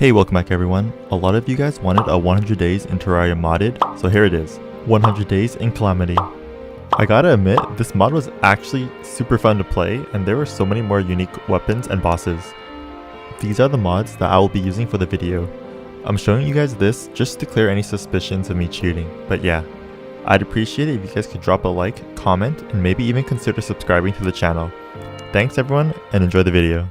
Hey, welcome back everyone. A lot of you guys wanted a 100 days in Terraria modded, so here it is. 100 days in Calamity. I gotta admit, this mod was actually super fun to play, and there were so many more unique weapons and bosses. These are the mods that I will be using for the video. I'm showing you guys this just to clear any suspicions of me cheating, but yeah. I'd appreciate it if you guys could drop a like, comment, and maybe even consider subscribing to the channel. Thanks everyone, and enjoy the video.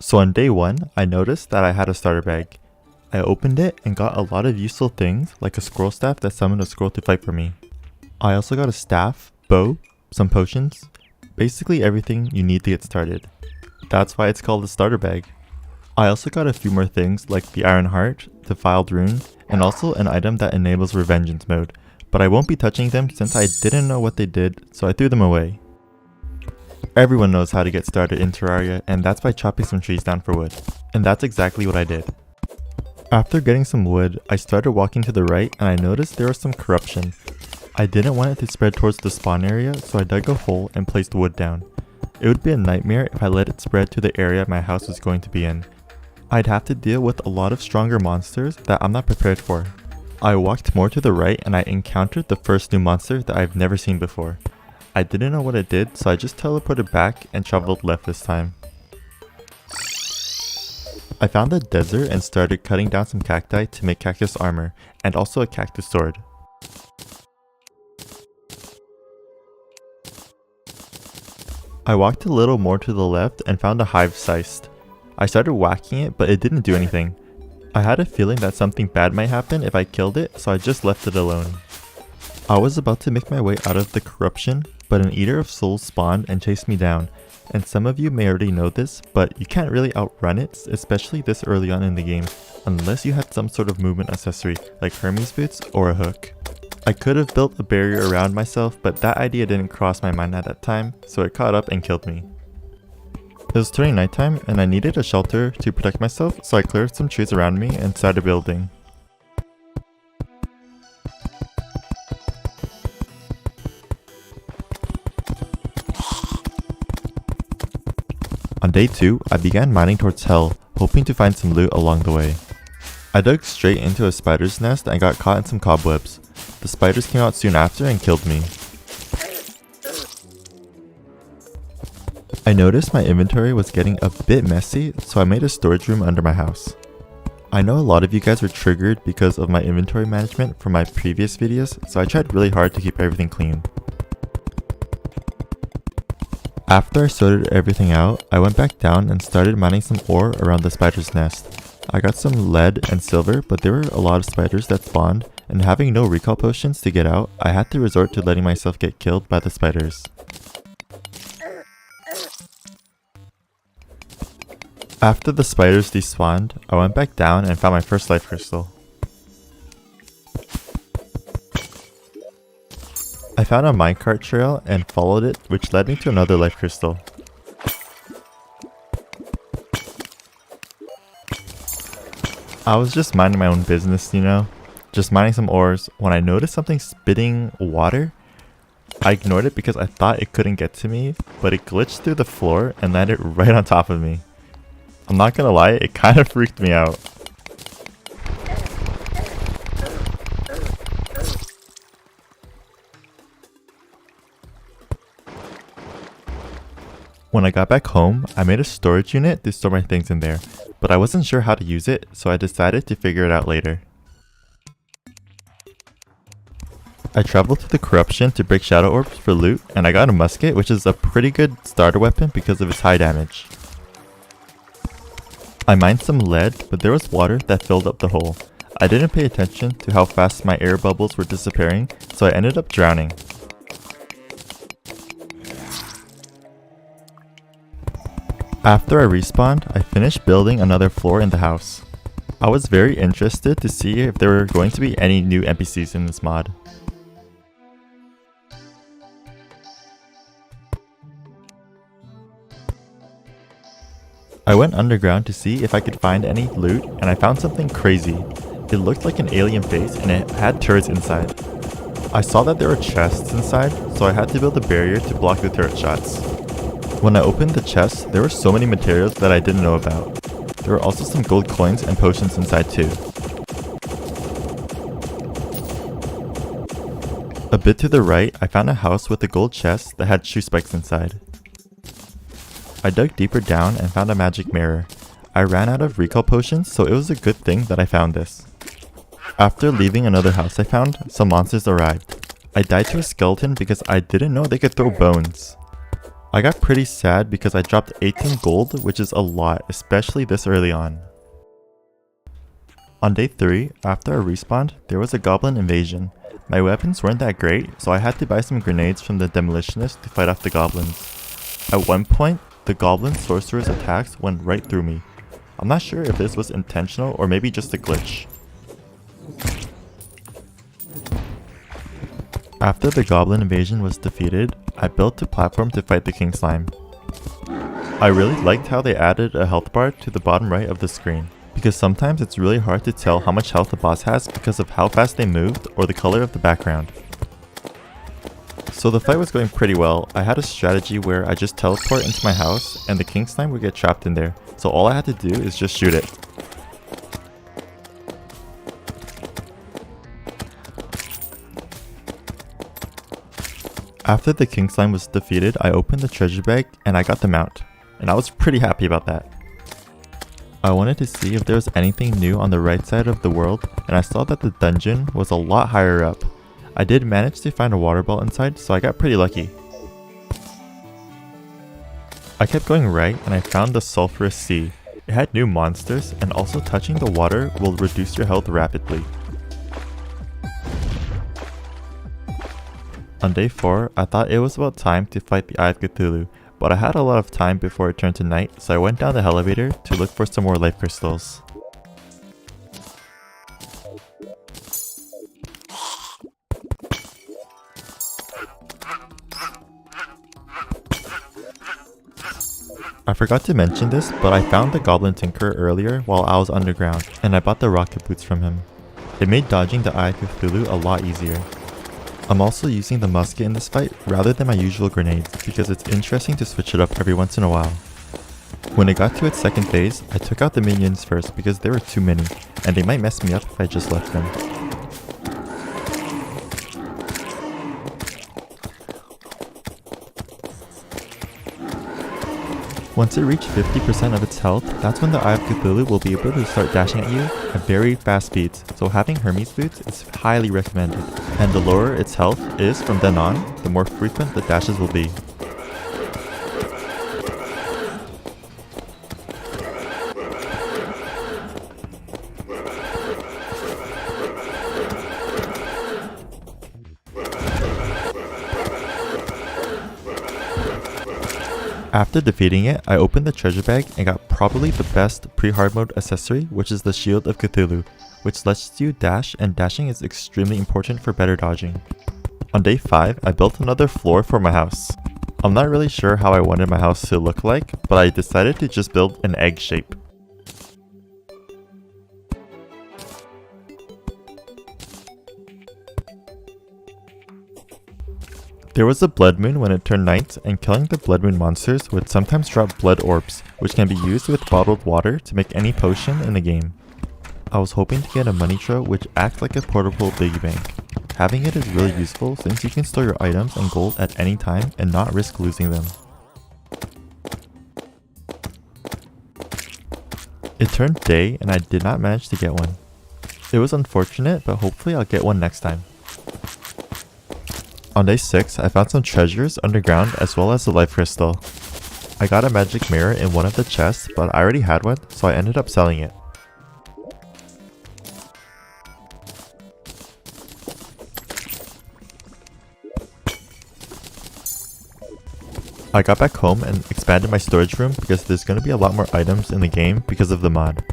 So on day 1, I noticed that I had a starter bag. I opened it and got a lot of useful things like a scroll staff that summoned a scroll to fight for me. I also got a staff, bow, some potions, basically everything you need to get started. That's why it's called a starter bag. I also got a few more things like the iron heart, the filed rune, and also an item that enables revengeance mode, but I won't be touching them since I didn't know what they did, so I threw them away. Everyone knows how to get started in Terraria, and that's by chopping some trees down for wood. And that's exactly what I did. After getting some wood, I started walking to the right and I noticed there was some corruption. I didn't want it to spread towards the spawn area, so I dug a hole and placed wood down. It would be a nightmare if I let it spread to the area my house was going to be in. I'd have to deal with a lot of stronger monsters that I'm not prepared for. I walked more to the right and I encountered the first new monster that I've never seen before. I didn't know what it did, so I just teleported back and traveled left this time. I found the desert and started cutting down some cacti to make cactus armor, and also a cactus sword. I walked a little more to the left and found a hive cyst. I started whacking it, but it didn't do anything. I had a feeling that something bad might happen if I killed it, so I just left it alone. I was about to make my way out of the corruption, but an Eater of Souls spawned and chased me down, and some of you may already know this, but you can't really outrun it, especially this early on in the game, unless you had some sort of movement accessory like Hermes boots or a hook. I could have built a barrier around myself, but that idea didn't cross my mind at that time, so it caught up and killed me. It was turning nighttime and I needed a shelter to protect myself, so I cleared some trees around me and started building. On day 2, I began mining towards hell, hoping to find some loot along the way. I dug straight into a spider's nest and got caught in some cobwebs. The spiders came out soon after and killed me. I noticed my inventory was getting a bit messy, so I made a storage room under my house. I know a lot of you guys were triggered because of my inventory management from my previous videos, so I tried really hard to keep everything clean. After I sorted everything out, I went back down and started mining some ore around the spider's nest. I got some lead and silver, but there were a lot of spiders that spawned, and having no recall potions to get out, I had to resort to letting myself get killed by the spiders. After the spiders despawned, I went back down and found my first life crystal. I found a minecart trail and followed it, which led me to another life crystal. I was just minding my own business, you know, just mining some ores, when I noticed something spitting water. I ignored it because I thought it couldn't get to me, but it glitched through the floor and landed right on top of me. I'm not gonna lie, it kind of freaked me out. When I got back home, I made a storage unit to store my things in there, but I wasn't sure how to use it, so I decided to figure it out later. I traveled to the corruption to break shadow orbs for loot, and I got a musket, which is a pretty good starter weapon because of its high damage. I mined some lead, but there was water that filled up the hole. I didn't pay attention to how fast my air bubbles were disappearing, so I ended up drowning. After I respawned, I finished building another floor in the house. I was very interested to see if there were going to be any new NPCs in this mod. I went underground to see if I could find any loot, and I found something crazy. It looked like an alien face and it had turrets inside. I saw that there were chests inside, so I had to build a barrier to block the turret shots. When I opened the chest, there were so many materials that I didn't know about. There were also some gold coins and potions inside too. A bit to the right, I found a house with a gold chest that had shoe spikes inside. I dug deeper down and found a magic mirror. I ran out of recall potions, so it was a good thing that I found this. After leaving another house I found, some monsters arrived. I died to a skeleton because I didn't know they could throw bones. I got pretty sad because I dropped 18 gold, which is a lot, especially this early on. On day 3, after I respawned, there was a goblin invasion. My weapons weren't that great, so I had to buy some grenades from the demolitionist to fight off the goblins. At one point, the goblin sorcerer's attacks went right through me. I'm not sure if this was intentional or maybe just a glitch. After the goblin invasion was defeated, I built a platform to fight the king slime. I really liked how they added a health bar to the bottom right of the screen, because sometimes it's really hard to tell how much health the boss has because of how fast they moved or the color of the background. So the fight was going pretty well. I had a strategy where I just teleport into my house and the king slime would get trapped in there, so all I had to do is just shoot it. After the king slime was defeated, I opened the treasure bag and I got the mount, and I was pretty happy about that. I wanted to see if there was anything new on the right side of the world, and I saw that the dungeon was a lot higher up. I did manage to find a water ball inside, so I got pretty lucky. I kept going right and I found the sulfurous sea. It had new monsters, and also touching the water will reduce your health rapidly. On day 4, I thought it was about time to fight the Eye of Cthulhu, but I had a lot of time before it turned to night, so I went down the elevator to look for some more life crystals. I forgot to mention this, but I found the Goblin Tinkerer earlier while I was underground, and I bought the rocket boots from him. It made dodging the Eye of Cthulhu a lot easier. I'm also using the musket in this fight rather than my usual grenades because it's interesting to switch it up every once in a while. When it got to its second phase, I took out the minions first because there were too many, and they might mess me up if I just left them. Once it reached 50% of its health, that's when the Eye of Cthulhu will be able to start dashing at you at very fast speeds, so having Hermes boots is highly recommended, and the lower its health is from then on, the more frequent the dashes will be. After defeating it, I opened the treasure bag and got probably the best pre-hard mode accessory, which is the Shield of Cthulhu, which lets you dash, and dashing is extremely important for better dodging. On day 5, I built another floor for my house. I'm not really sure how I wanted my house to look like, but I decided to just build an egg shape. There was a blood moon when it turned night, and killing the blood moon monsters would sometimes drop blood orbs, which can be used with bottled water to make any potion in the game. I was hoping to get a money trough which acts like a portable piggy bank. Having it is really useful since you can store your items and gold at any time and not risk losing them. It turned day and I did not manage to get one. It was unfortunate, but hopefully I'll get one next time. On day 6, I found some treasures underground as well as a life crystal. I got a magic mirror in one of the chests, but I already had one, so I ended up selling it. I got back home and expanded my storage room because there's going to be a lot more items in the game because of the mod.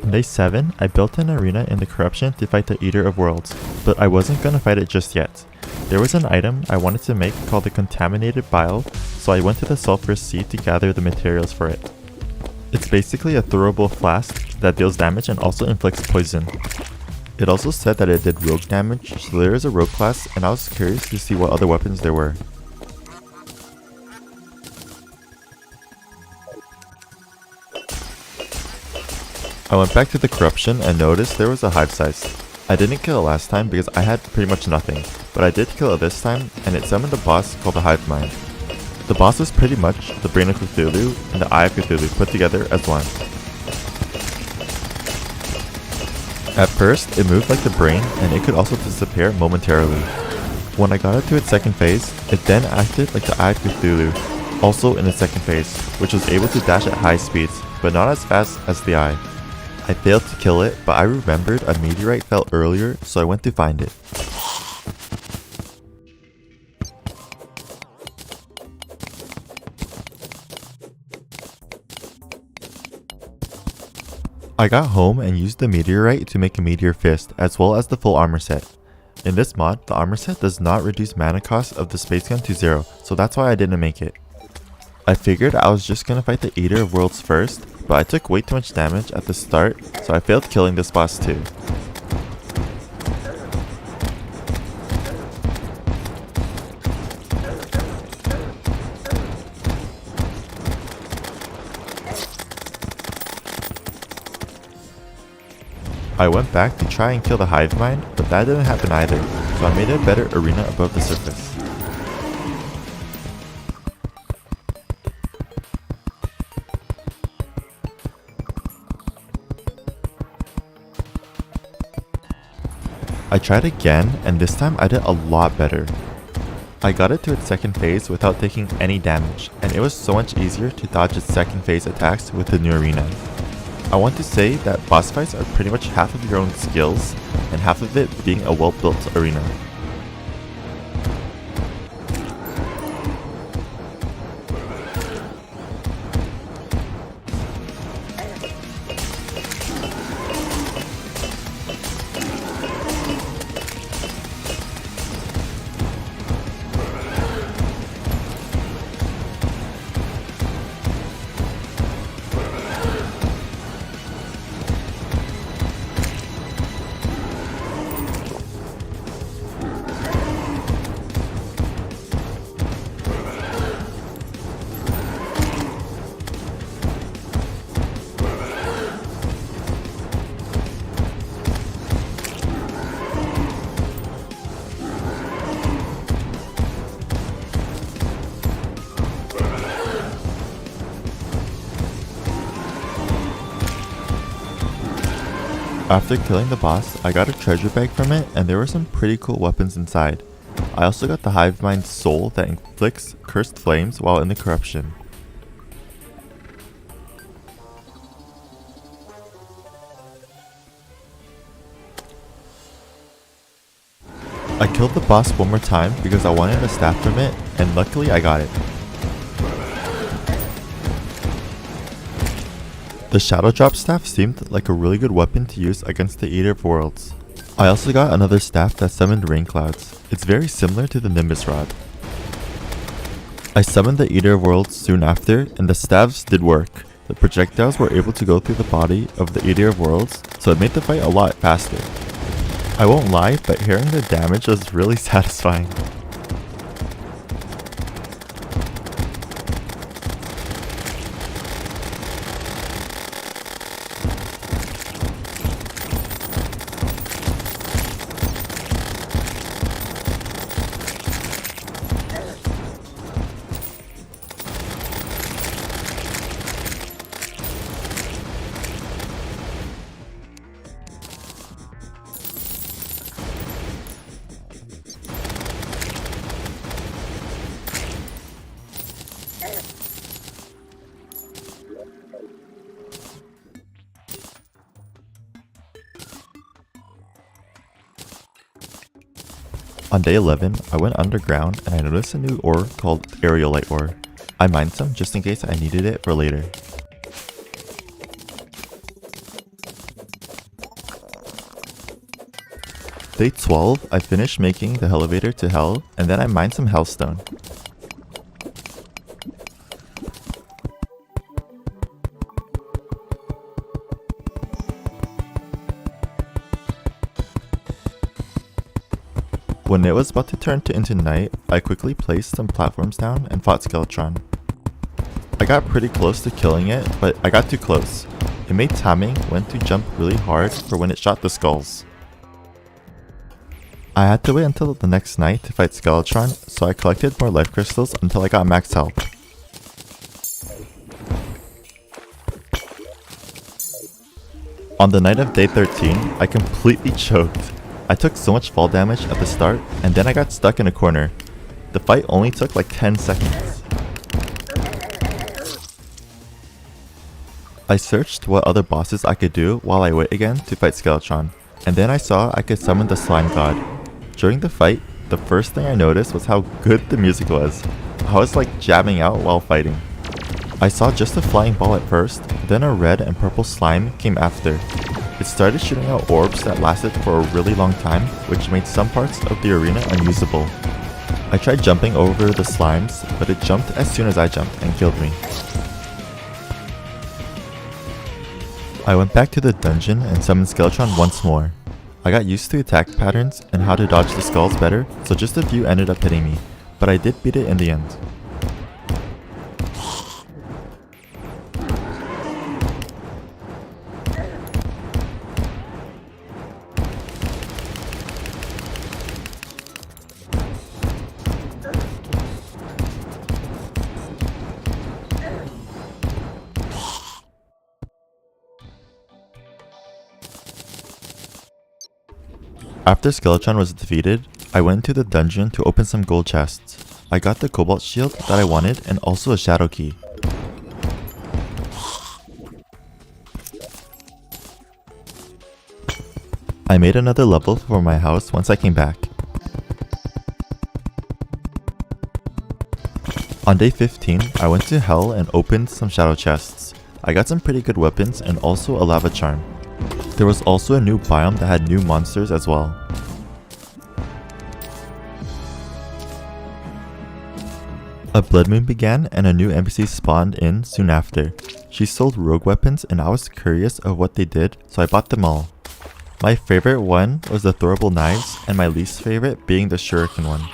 On day 7, I built an arena in the corruption to fight the Eater of Worlds, but I wasn't gonna fight it just yet. There was an item I wanted to make called the Contaminated Bile, so I went to the Sulphurous Sea to gather the materials for it. It's basically a throwable flask that deals damage and also inflicts poison. It also said that it did rogue damage, so there is a rogue class, and I was curious to see what other weapons there were. I went back to the corruption and noticed there was a hive size. I didn't kill it last time because I had pretty much nothing, but I did kill it this time and it summoned a boss called the Hive Mind. The boss is pretty much the Brain of Cthulhu and the Eye of Cthulhu put together as one. At first, it moved like the brain and it could also disappear momentarily. When I got it to its second phase, it then acted like the Eye of Cthulhu, also in its second phase, which was able to dash at high speeds, but not as fast as the Eye. I failed to kill it, but I remembered a meteorite fell earlier, so I went to find it. I got home and used the meteorite to make a meteor fist, as well as the full armor set. In this mod, the armor set does not reduce mana cost of the space gun to 0, so that's why I didn't make it. I figured I was just gonna fight the Eater of Worlds first, but I took way too much damage at the start, so I failed killing this boss too. I went back to try and kill the Hive Mind, but that didn't happen either, so I made a better arena above the surface. I tried again, and this time I did a lot better. I got it to its second phase without taking any damage, and it was so much easier to dodge its second phase attacks with the new arena. I want to say that boss fights are pretty much half of your own skills, and half of it being a well-built arena. After killing the boss, I got a treasure bag from it and there were some pretty cool weapons inside. I also got the Hive Mind's soul that inflicts cursed flames while in the corruption. I killed the boss one more time because I wanted a staff from it, and luckily I got it. The Shadow Drop staff seemed like a really good weapon to use against the Eater of Worlds. I also got another staff that summoned rain clouds. It's very similar to the Nimbus Rod. I summoned the Eater of Worlds soon after, and the staves did work. The projectiles were able to go through the body of the Eater of Worlds, so it made the fight a lot faster. I won't lie, but hearing the damage was really satisfying. On day 11, I went underground and I noticed a new ore called Aerolite ore. I mined some just in case I needed it for later. Day 12, I finished making the elevator to Hell, and then I mined some Hellstone. When it was about to turn into night, I quickly placed some platforms down and fought Skeletron. I got pretty close to killing it, but I got too close. It made timing when to jump really hard for when it shot the skulls. I had to wait until the next night to fight Skeletron, so I collected more life crystals until I got max health. On the night of day 13, I completely choked. I took so much fall damage at the start, and then I got stuck in a corner. The fight only took like 10 seconds. I searched what other bosses I could do while I wait again to fight Skeletron, and then I saw I could summon the Slime God. During the fight, the first thing I noticed was how good the music was. I was like jamming out while fighting. I saw just a flying ball at first, then a red and purple slime came after. It started shooting out orbs that lasted for a really long time, which made some parts of the arena unusable. I tried jumping over the slimes, but it jumped as soon as I jumped and killed me. I went back to the dungeon and summoned Skeletron once more. I got used to attack patterns and how to dodge the skulls better, so just a few ended up hitting me, but I did beat it in the end. After Skeletron was defeated, I went into the dungeon to open some gold chests. I got the cobalt shield that I wanted and also a shadow key. I made another level for my house once I came back. On day 15, I went to Hell and opened some shadow chests. I got some pretty good weapons and also a lava charm. There was also a new biome that had new monsters as well. A blood moon began and a new NPC spawned in soon after. She sold rogue weapons and I was curious of what they did, so I bought them all. My favorite one was the throwable knives and my least favorite being the shuriken one.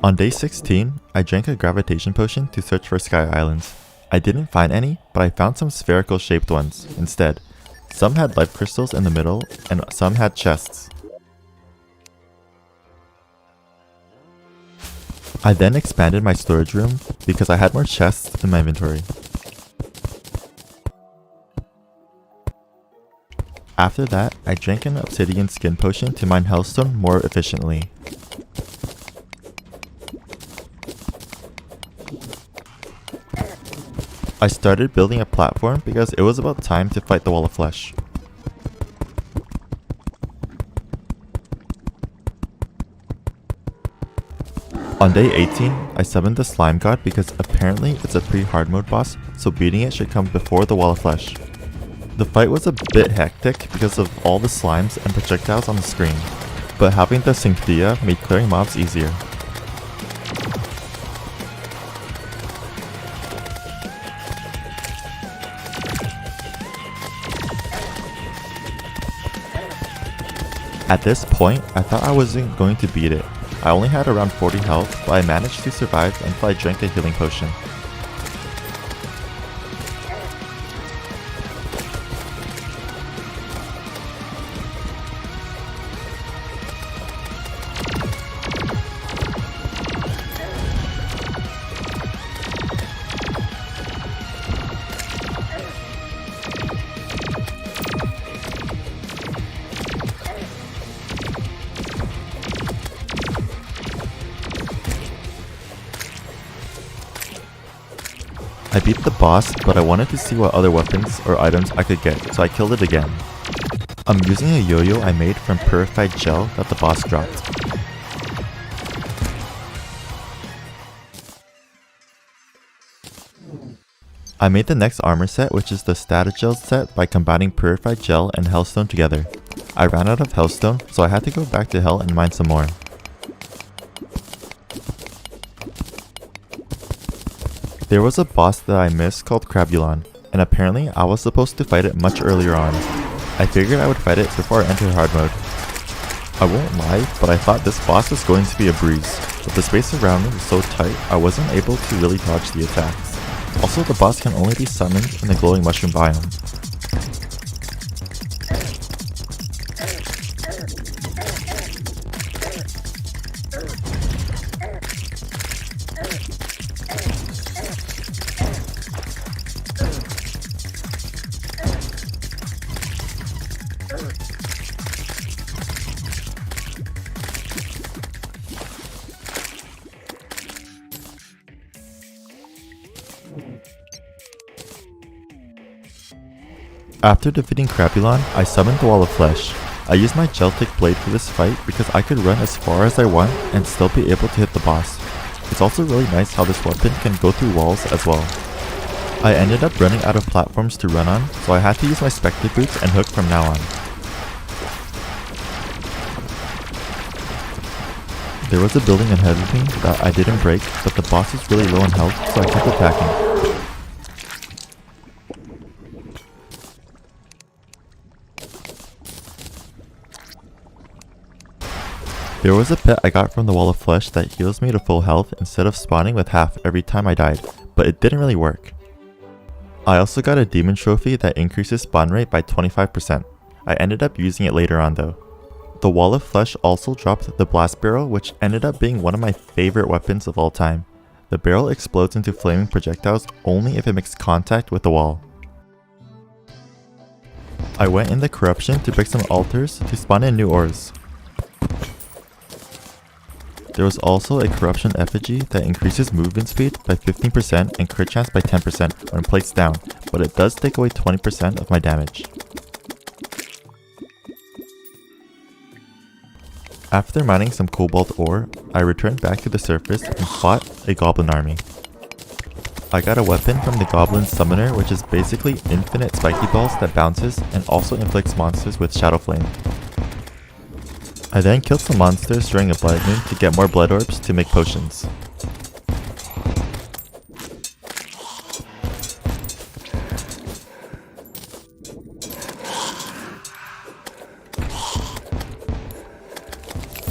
On day 16, I drank a gravitation potion to search for sky islands. I didn't find any, but I found some spherical shaped ones instead. Some had life crystals in the middle, and some had chests. I then expanded my storage room because I had more chests in my inventory. After that, I drank an obsidian skin potion to mine hellstone more efficiently. I started building a platform because it was about time to fight the wall of flesh. On day 18, I summoned the slime god because apparently it's a pre-hard mode boss, so beating it should come before the wall of flesh. The fight was a bit hectic because of all the slimes and projectiles on the screen, but having the Cynthia made clearing mobs easier. At this point, I thought I wasn't going to beat it. I only had around 40 health, but I managed to survive until I drank a healing potion. I beat the boss, but I wanted to see what other weapons or items I could get, so I killed it again. I'm using a yo-yo I made from purified gel that the boss dropped. I made the next armor set, which is the Statagel set, by combining purified gel and hellstone together. I ran out of hellstone, so I had to go back to hell and mine some more. There was a boss that I missed called Crabulon, and apparently I was supposed to fight it much earlier on. I figured I would fight it before I entered hard mode, I won't lie, but I thought this boss was going to be a breeze, but the space around me was so tight I wasn't able to really dodge the attacks. Also, the boss can only be summoned in the glowing mushroom biome. After defeating Crapulon, I summoned the Wall of Flesh. I used my Geltic Blade for this fight because I could run as far as I want and still be able to hit the boss. It's also really nice how this weapon can go through walls as well. I ended up running out of platforms to run on, so I had to use my Spectre Boots and hook from now on. There was a building ahead of me that I didn't break, but the boss was really low on health, so I kept attacking. There was a pet I got from the Wall of Flesh that heals me to full health instead of spawning with half every time I died, but it didn't really work. I also got a demon trophy that increases spawn rate by 25%. I ended up using it later on though. The Wall of Flesh also dropped the blast barrel, which ended up being one of my favorite weapons of all time. The barrel explodes into flaming projectiles only if it makes contact with the wall. I went in the corruption to break some altars to spawn in new ores. There was also a corruption effigy that increases movement speed by 15% and crit chance by 10% when placed down, but it does take away 20% of my damage. After mining some cobalt ore, I returned back to the surface and fought a goblin army. I got a weapon from the goblin summoner, which is basically infinite spiky balls that bounces and also inflicts monsters with shadow flame. I then killed some monsters during a blood moon to get more blood orbs to make potions.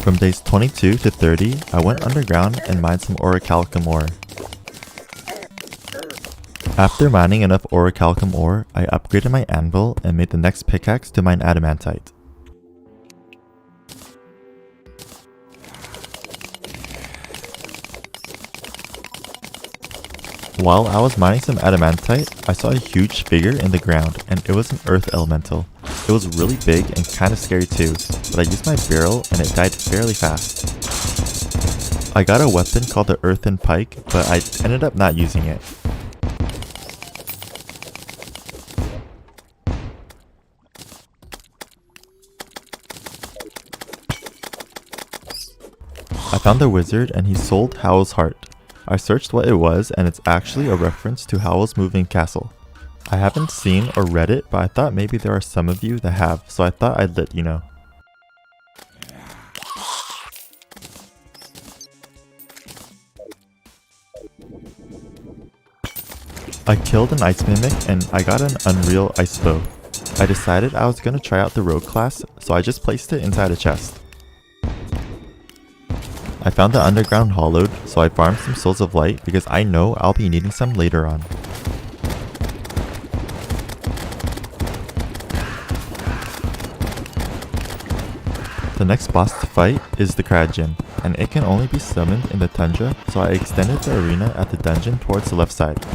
From days 22 to 30, I went underground and mined some orichalcum ore. After mining enough orichalcum ore, I upgraded my anvil and made the next pickaxe to mine adamantite. While I was mining some adamantite, I saw a huge figure in the ground, and it was an earth elemental. It was really big and kinda scary too, but I used my barrel and it died fairly fast. I got a weapon called the earthen pike, but I ended up not using it. I found the wizard and he sold Howl's heart. I searched what it was and it's actually a reference to Howl's moving castle. I haven't seen or read it, but I thought maybe there are some of you that have, so I thought I'd let you know. I killed an ice mimic and I got an unreal ice bow. I decided I was gonna try out the rogue class, so I just placed it inside a chest. I found the underground hollowed, so I farmed some souls of light because I know I'll be needing some later on. The next boss to fight is the Cryogen, and it can only be summoned in the tundra, so I extended the arena at the dungeon towards the left side.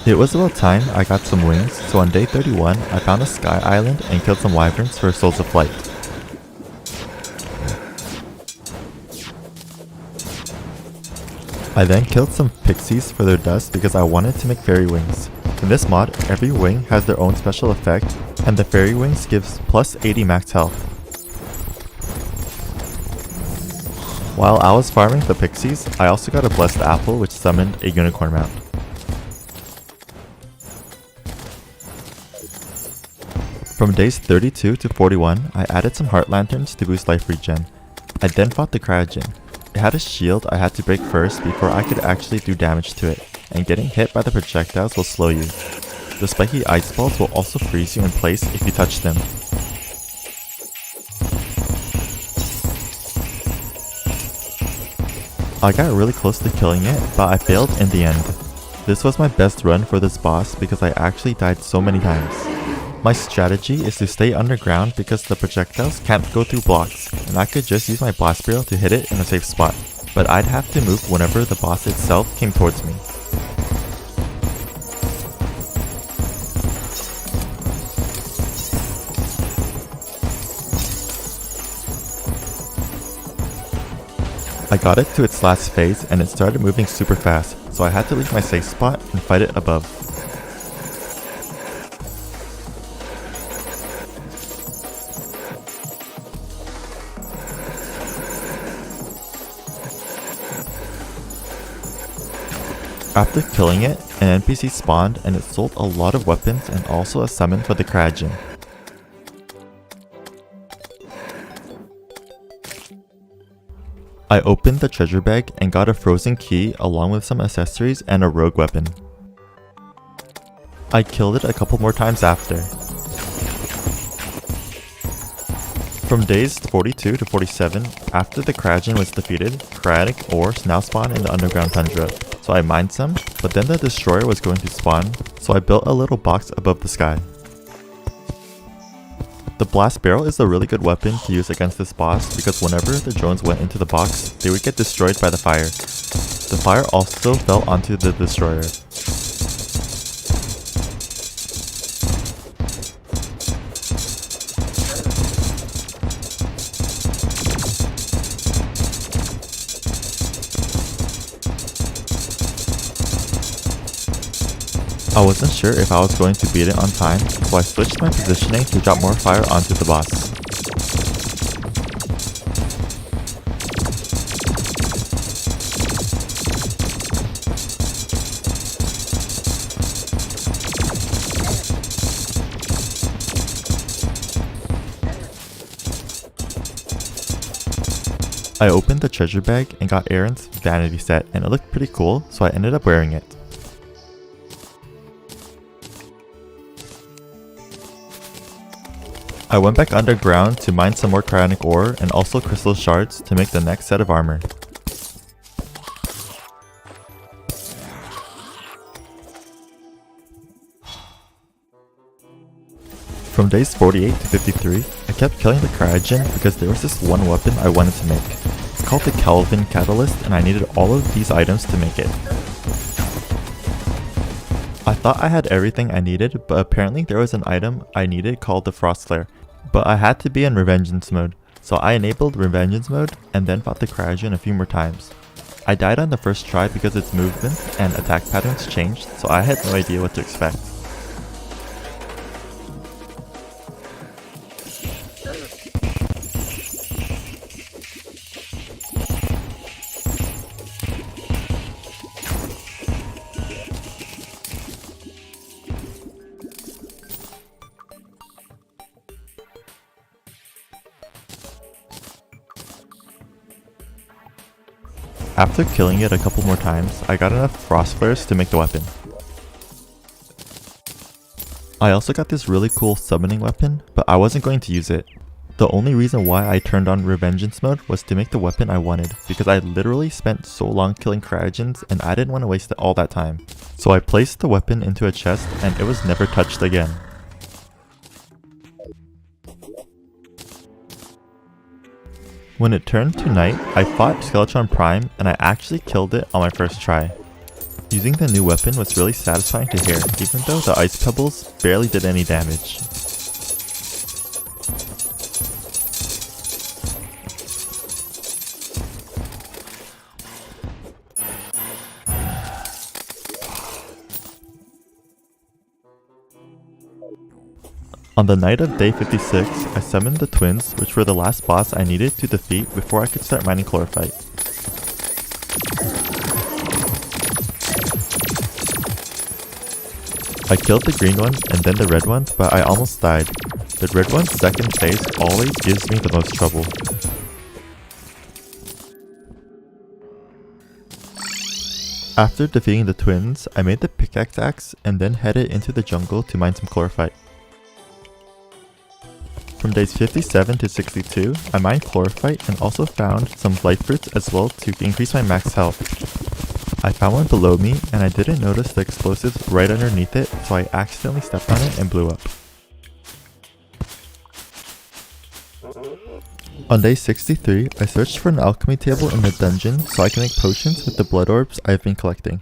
It was about time I got some wings, so on day 31 I found a sky island and killed some wyverns for souls of light. I then killed some pixies for their dust because I wanted to make fairy wings. In this mod, every wing has their own special effect, and the fairy wings gives plus 80 max health. While I was farming the pixies, I also got a blessed apple which summoned a unicorn mount. From days 32 to 41, I added some heart lanterns to boost life regen. I then fought the Cryogen. It had a shield I had to break first before I could actually do damage to it, and getting hit by the projectiles will slow you. The spiky ice balls will also freeze you in place if you touch them. I got really close to killing it, but I failed in the end. This was my best run for this boss because I actually died so many times. My strategy is to stay underground because the projectiles can't go through blocks, and I could just use my blast barrel to hit it in a safe spot, but I'd have to move whenever the boss itself came towards me. I got it to its last phase and it started moving super fast, so I had to leave my safe spot and fight it above. After killing it, an NPC spawned and it sold a lot of weapons and also a summon for the Cryogen. I opened the treasure bag and got a frozen key along with some accessories and a rogue weapon. I killed it a couple more times after. From days 42 to 47, after the Cryogen was defeated, cryonic ores now spawn in the underground tundra, so I mined some, but then the destroyer was going to spawn, so I built a little box above the sky. The blast barrel is a really good weapon to use against this boss because whenever the drones went into the box, they would get destroyed by the fire. The fire also fell onto the destroyer. I wasn't sure if I was going to beat it on time, so I switched my positioning to drop more fire onto the boss. I opened the treasure bag and got Aaron's vanity set and it looked pretty cool, so I ended up wearing it. I went back underground to mine some more cryonic ore and also crystal shards to make the next set of armor. From days 48 to 53, I kept killing the Cryogen because there was this one weapon I wanted to make. It's called the Kelvin Catalyst and I needed all of these items to make it. I thought I had everything I needed, but apparently there was an item I needed called the Frost Flare, but I had to be in Revengeance mode, so I enabled Revengeance mode and then fought the Cryogen a few more times. I died on the first try because its movement and attack patterns changed, so I had no idea what to expect. After killing it a couple more times, I got enough frost flares to make the weapon. I also got this really cool summoning weapon, but I wasn't going to use it. The only reason why I turned on Revengeance mode was to make the weapon I wanted, because I literally spent so long killing Cryogens and I didn't want to waste all that time. So I placed the weapon into a chest and it was never touched again. When it turned to night, I fought Skeletron Prime and I actually killed it on my first try. Using the new weapon was really satisfying to hear, even though the ice pebbles barely did any damage. On the night of day 56, I summoned the twins, which were the last boss I needed to defeat before I could start mining chlorophyte. I killed the green one and then the red one, but I almost died. The red one's second phase always gives me the most trouble. After defeating the twins, I made the pickaxe axe and then headed into the jungle to mine some chlorophyte. From days 57 to 62, I mined chlorophyte and also found some light fruits as well to increase my max health. I found one below me and I didn't notice the explosives right underneath it, so I accidentally stepped on it and blew up. On day 63, I searched for an alchemy table in the dungeon so I can make potions with the blood orbs I've been collecting.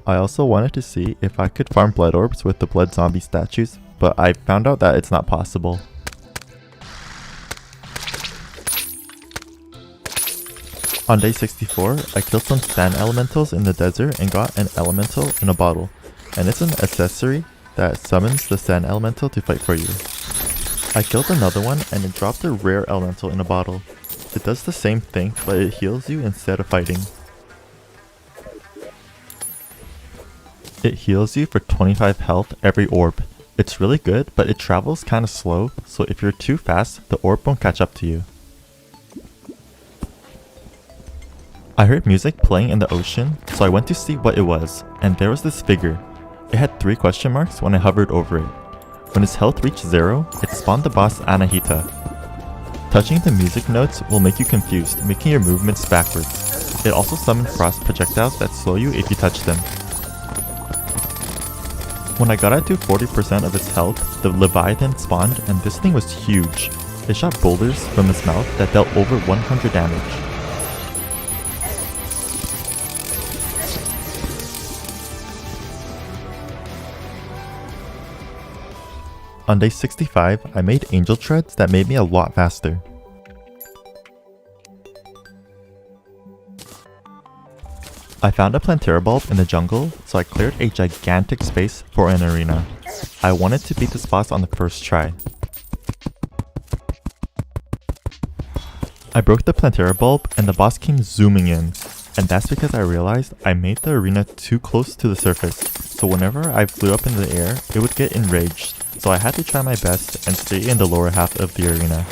I also wanted to see if I could farm blood orbs with the blood zombie statues, but I found out that it's not possible. On day 64, I killed some sand elementals in the desert and got an elemental in a bottle, and it's an accessory that summons the sand elemental to fight for you. I killed another one and it dropped a rare elemental in a bottle. It does the same thing, but it heals you instead of fighting. It heals you for 25 health every orb. It's really good, but it travels kinda slow, so if you're too fast, the orb won't catch up to you. I heard music playing in the ocean, so I went to see what it was, and there was this figure. It had 3 question marks when I hovered over it. When its health reached 0, it spawned the boss Anahita. Touching the music notes will make you confused, making your movements backwards. It also summoned frost projectiles that slow you if you touch them. When I got it to 40% of its health, the Leviathan spawned and this thing was huge. It shot boulders from its mouth that dealt over 100 damage. On day 65, I made angel treads that made me a lot faster. I found a Plantera bulb in the jungle, so I cleared a gigantic space for an arena. I wanted to beat this boss on the first try. I broke the Plantera bulb and the boss came zooming in, and that's because I realized I made the arena too close to the surface, so whenever I flew up in the air, it would get enraged. So I had to try my best and stay in the lower half of the arena.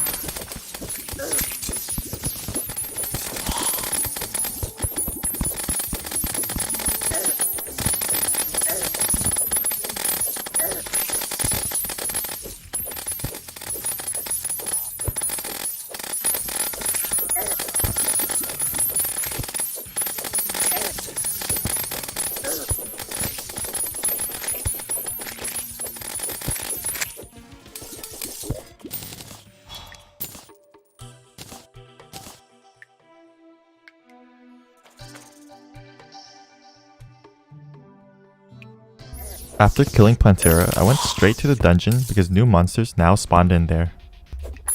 After killing Plantera, I went straight to the dungeon because new monsters now spawned in there.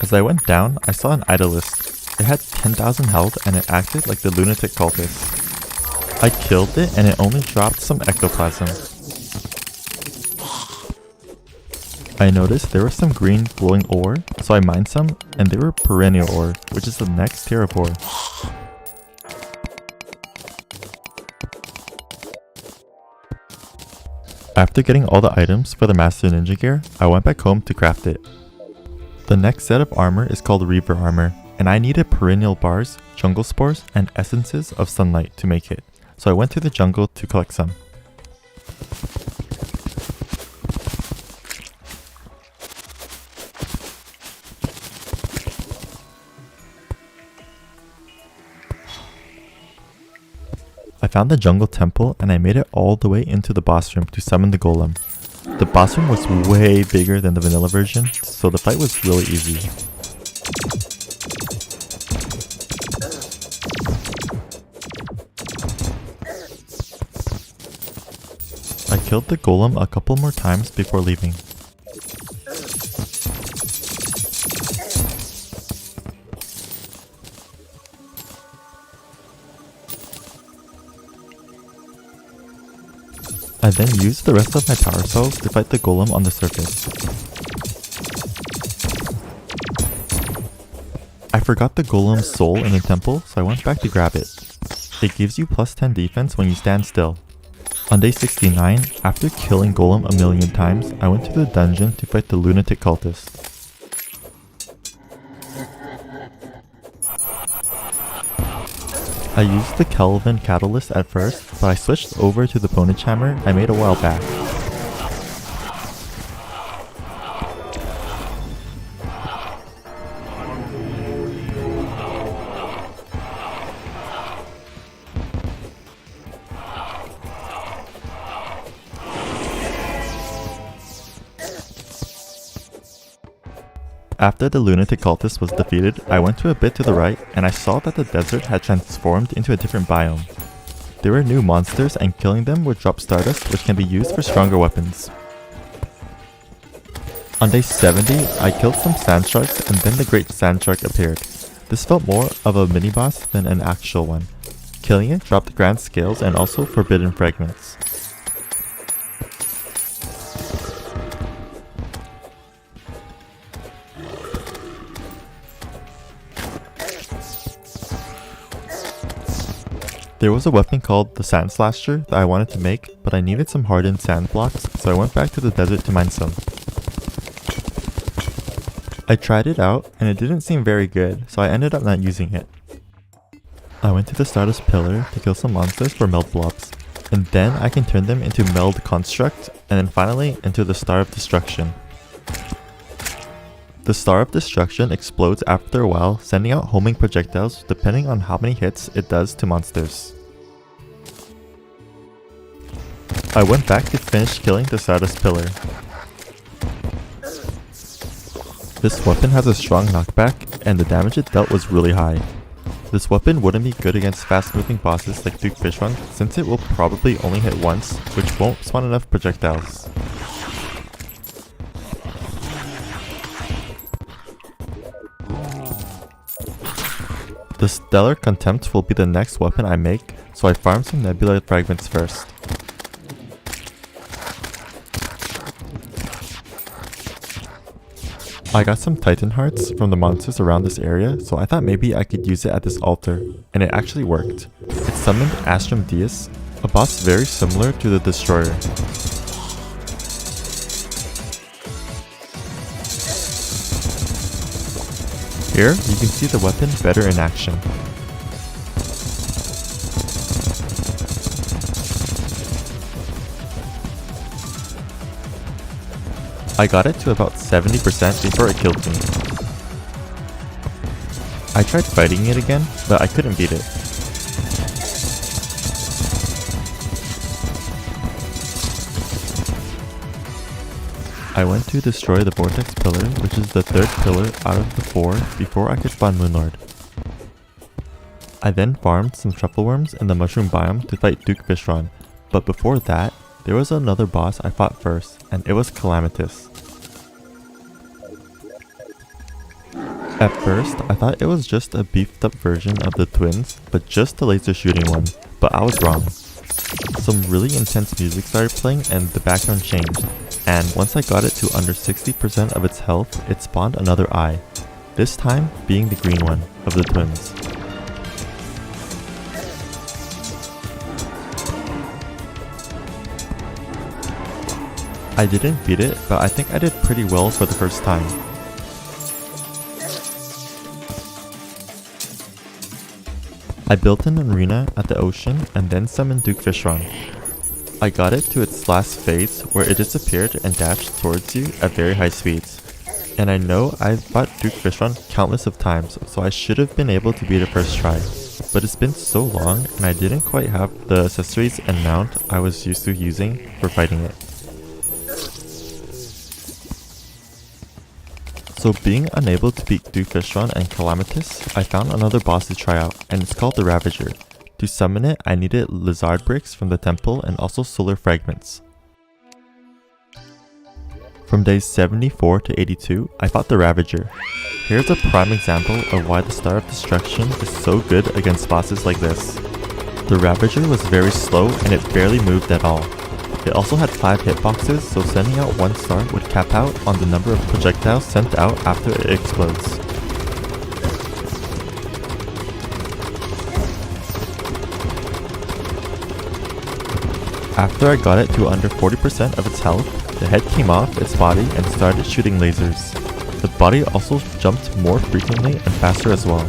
As I went down, I saw an idolist. It had 10,000 health and it acted like the lunatic cultist. I killed it and it only dropped some ectoplasm. I noticed there was some green glowing ore, so I mined some and they were perennial ore, which is the next tier of ore. After getting all the items for the Master Ninja gear, I went back home to craft it. The next set of armor is called Reaver armor, and I needed perennial bars, jungle spores, and essences of sunlight to make it, so I went to the jungle to collect some. I found the jungle temple and I made it all the way into the boss room to summon the golem. The boss room was way bigger than the vanilla version, so the fight was really easy. I killed the golem a couple more times before leaving. I then used the rest of my power cells to fight the golem on the surface. I forgot the golem's soul in the temple, so I went back to grab it. It gives you plus 10 defense when you stand still. On day 69, after killing golem a million times, I went to the dungeon to fight the lunatic cultist. I used the Kelvin catalyst at first, but I switched over to the ponage hammer I made a while back. After the lunatic cultist was defeated, I went to a bit to the right and I saw that the desert had transformed into a different biome. There were new monsters and killing them would drop stardust which can be used for stronger weapons. On day 70, I killed some sand sharks and then the great sand shark appeared. This felt more of a mini boss than an actual one. Killing it dropped grand scales and also forbidden fragments. There was a weapon called the Sand Slasher that I wanted to make, but I needed some hardened sand blocks, so I went back to the desert to mine some. I tried it out, and it didn't seem very good, so I ended up not using it. I went to the Stardust Pillar to kill some monsters for meld blobs, and then I can turn them into Meld Construct, and then finally into the Star of Destruction. The Star of Destruction explodes after a while, sending out homing projectiles depending on how many hits it does to monsters. I went back to finish killing the Stardust Pillar. This weapon has a strong knockback, and the damage it dealt was really high. This weapon wouldn't be good against fast-moving bosses like Duke Fishron, since it will probably only hit once, which won't spawn enough projectiles. The Stellar Contempt will be the next weapon I make, so I farm some nebula fragments first. I got some Titan Hearts from the monsters around this area, so I thought maybe I could use it at this altar, and it actually worked. It summoned Astrum Deus, a boss very similar to the Destroyer. Here, you can see the weapon better in action. I got it to about 70% before it killed me. I tried fighting it again, but I couldn't beat it. I went to destroy the Vortex Pillar, which is the third pillar out of the 4 before I could spawn Moonlord. I then farmed some truffle worms in the mushroom biome to fight Duke Fishron, but before that, there was another boss I fought first, and it was Calamitous. At first, I thought it was just a beefed up version of the twins, but just the laser shooting one, but I was wrong. Some really intense music started playing and the background changed, and once I got it to under 60% of its health, it spawned another eye, this time being the green one of the twins. I didn't beat it, but I think I did pretty well for the first time. I built an arena at the ocean and then summoned Duke Fishron. I got it to its last phase where it disappeared and dashed towards you at very high speeds. And I know I've fought Duke Fishron countless of times, so I should have been able to beat it first try. But it's been so long and I didn't quite have the accessories and mount I was used to using for fighting it. So being unable to beat Duke Fishron and Calamitous, I found another boss to try out, and it's called the Ravager. To summon it, I needed lizard bricks from the temple and also solar fragments. From days 74 to 82, I fought the Ravager. Here's a prime example of why the Star of Destruction is so good against bosses like this. The Ravager was very slow and it barely moved at all. It also had 5 hitboxes, so sending out 1 star would cap out on the number of projectiles sent out after it explodes. After I got it to under 40% of its health, the head came off its body and started shooting lasers. The body also jumped more frequently and faster as well.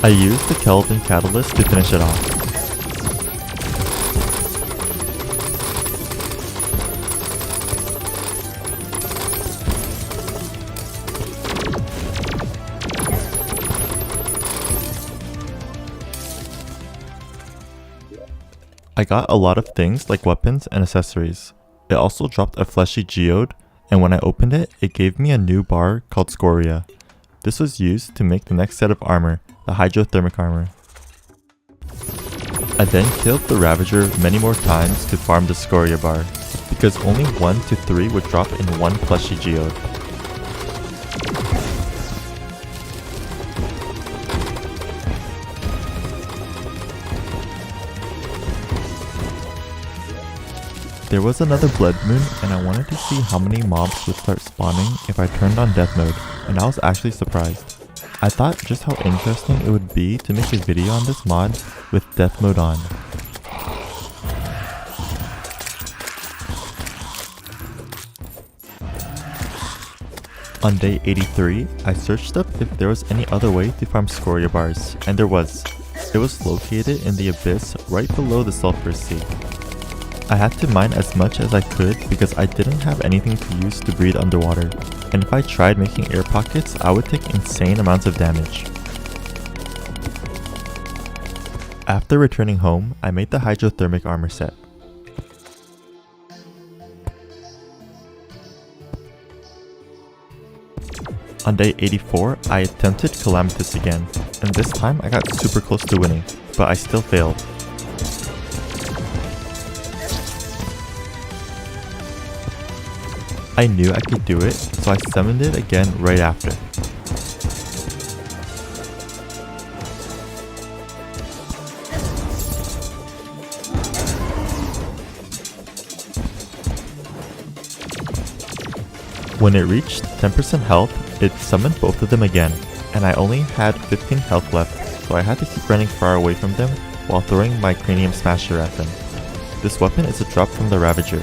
I used the Kelvin Catalyst to finish it off. I got a lot of things like weapons and accessories. It also dropped a fleshy geode, and when I opened it, it gave me a new bar called Scoria. This was used to make the next set of armor, the hydrothermic armor. I then killed the Ravager many more times to farm the Scoria bar, because only 1 to 3 would drop in one fleshy geode. There was another blood moon, and I wanted to see how many mobs would start spawning if I turned on death mode, and I was actually surprised. I thought just how interesting it would be to make a video on this mod with death mode on. On day 83, I searched up if there was any other way to farm Scoria bars, and there was. It was located in the abyss right below the Sulphur Sea. I had to mine as much as I could because I didn't have anything to use to breathe underwater, and if I tried making air pockets, I would take insane amounts of damage. After returning home, I made the hydrothermic armor set. On day 84, I attempted Calamity again, and this time I got super close to winning, but I still failed. I knew I could do it, so I summoned it again right after. When it reached 10% health, it summoned both of them again, and I only had 15 health left, so I had to keep running far away from them while throwing my cranium smasher at them. This weapon is a drop from the Ravager.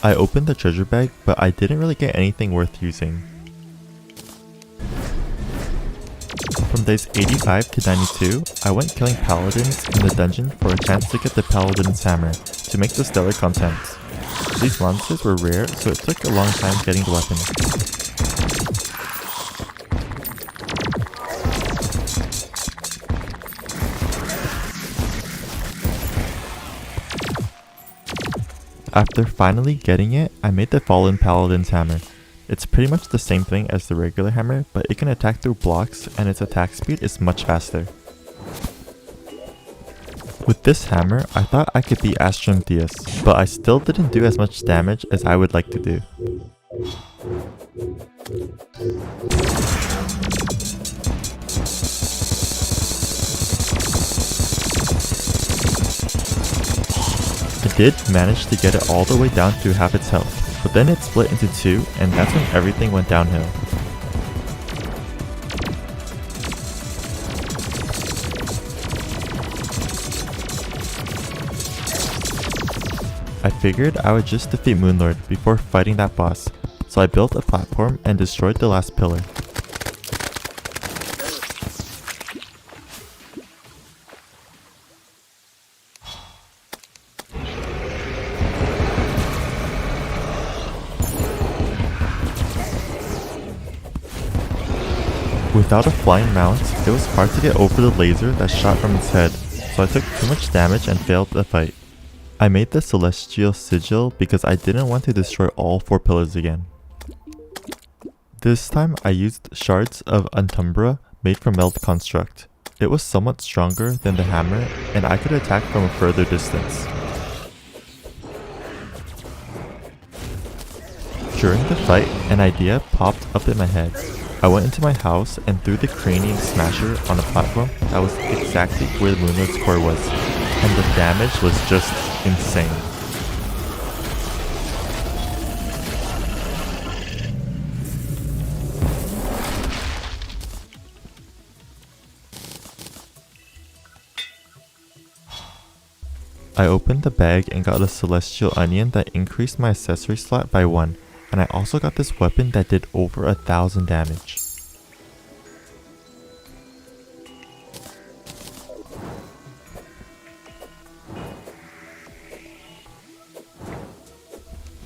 I opened the treasure bag, but I didn't really get anything worth using. From days 85 to 92, I went killing paladins in the dungeon for a chance to get the paladin's hammer to make the stellar contents. These monsters were rare, so it took a long time getting the weapon. After finally getting it, I made the Fallen Paladin's hammer. It's pretty much the same thing as the regular hammer, but it can attack through blocks and its attack speed is much faster. With this hammer, I thought I could beat Astrontheus, but I still didn't do as much damage as I would like to do. I did manage to get it all the way down to half its health, but then it split into two, and that's when everything went downhill. I figured I would just defeat Moonlord before fighting that boss, so I built a platform and destroyed the last pillar. Without a flying mount, it was hard to get over the laser that shot from its head, so I took too much damage and failed the fight. I made the Celestial Sigil because I didn't want to destroy all 4 pillars again. This time I used shards of Untumbra made from Meld Construct. It was somewhat stronger than the hammer, and I could attack from a further distance. During the fight, an idea popped up in my head. I went into my house and threw the Cranium Smasher on a platform that was exactly where the Moonlord's core was, and the damage was just insane. I opened the bag and got a Celestial Onion that increased my accessory slot by 1, and I also got this weapon that did over 1000 damage.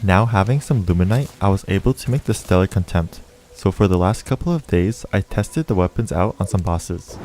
Now having some Luminite, I was able to make the Stellar Contempt, so for the last couple of days I tested the weapons out on some bosses.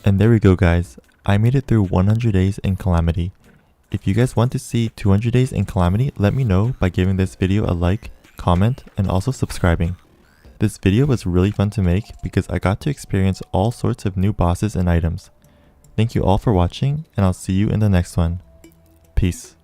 And there we go guys, I made it through 100 days in Calamity. If you guys want to see 200 days in Calamity, let me know by giving this video a like, comment, and also subscribing. This video was really fun to make because I got to experience all sorts of new bosses and items. Thank you all for watching, and I'll see you in the next one. Peace.